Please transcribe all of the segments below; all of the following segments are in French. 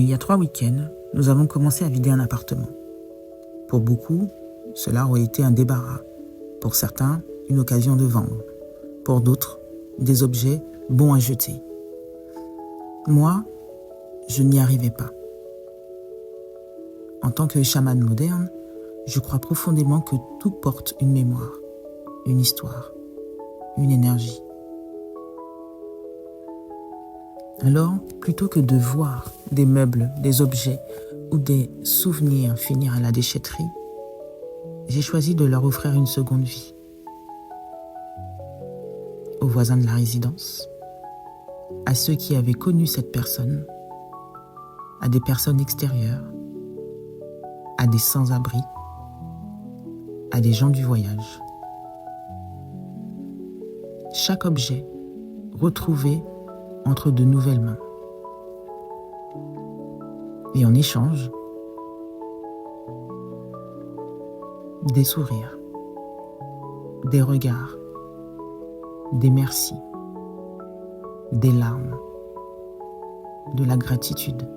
Il y a 3 week-ends, nous avons commencé à vider un appartement. Pour beaucoup, cela aurait été un débarras. Pour certains, une occasion de vendre. Pour d'autres, des objets bons à jeter. Moi, je n'y arrivais pas. En tant que chamane moderne, je crois profondément que tout porte une mémoire, une histoire, une énergie. Alors, plutôt que de voir des meubles, des objets ou des souvenirs finir à la déchetterie, j'ai choisi de leur offrir une seconde vie. Aux voisins de la résidence, à ceux qui avaient connu cette personne, à des personnes extérieures, à des sans-abri, à des gens du voyage. Chaque objet retrouvé entre de nouvelles mains. Et en échange, des sourires, des regards, des merci, des larmes, de la gratitude.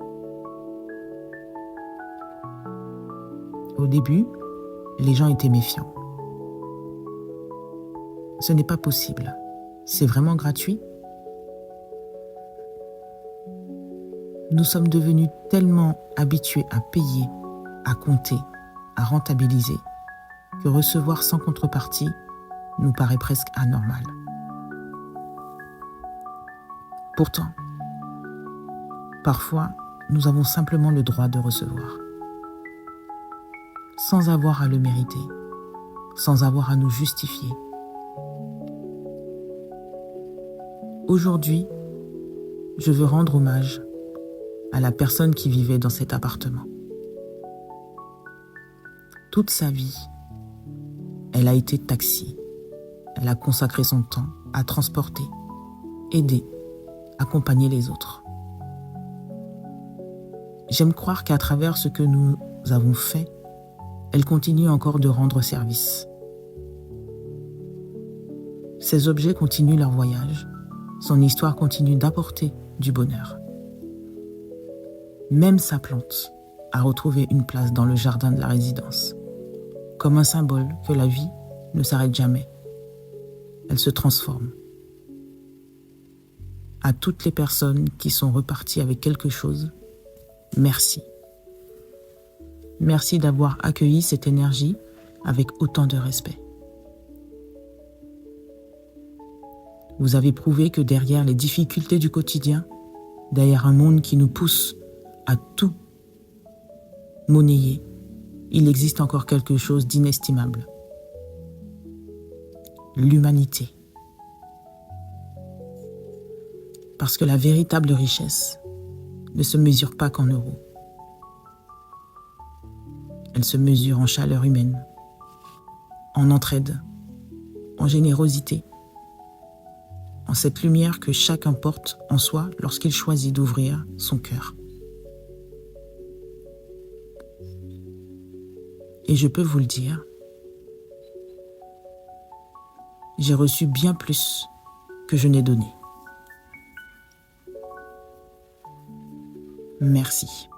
Au début, les gens étaient méfiants. Ce n'est pas possible. C'est vraiment gratuit? Nous sommes devenus tellement habitués à payer, à compter, à rentabiliser, que recevoir sans contrepartie nous paraît presque anormal. Pourtant, parfois, nous avons simplement le droit de recevoir, sans avoir à le mériter, sans avoir à nous justifier. Aujourd'hui, je veux rendre hommage à la personne qui vivait dans cet appartement. Toute sa vie, elle a été taxie. Elle a consacré son temps à transporter, aider, accompagner les autres. J'aime croire qu'à travers ce que nous avons fait, elle continue encore de rendre service. Ces objets continuent leur voyage. Son histoire continue d'apporter du bonheur. Même sa plante a retrouvé une place dans le jardin de la résidence, comme un symbole que la vie ne s'arrête jamais. Elle se transforme. À toutes les personnes qui sont reparties avec quelque chose, merci. Merci d'avoir accueilli cette énergie avec autant de respect. Vous avez prouvé que derrière les difficultés du quotidien, derrière un monde qui nous pousse à tout monnayer, il existe encore quelque chose d'inestimable. L'humanité. Parce que la véritable richesse ne se mesure pas qu'en euros. Elle se mesure en chaleur humaine, en entraide, en générosité, en cette lumière que chacun porte en soi lorsqu'il choisit d'ouvrir son cœur. Et je peux vous le dire, j'ai reçu bien plus que je n'ai donné. Merci.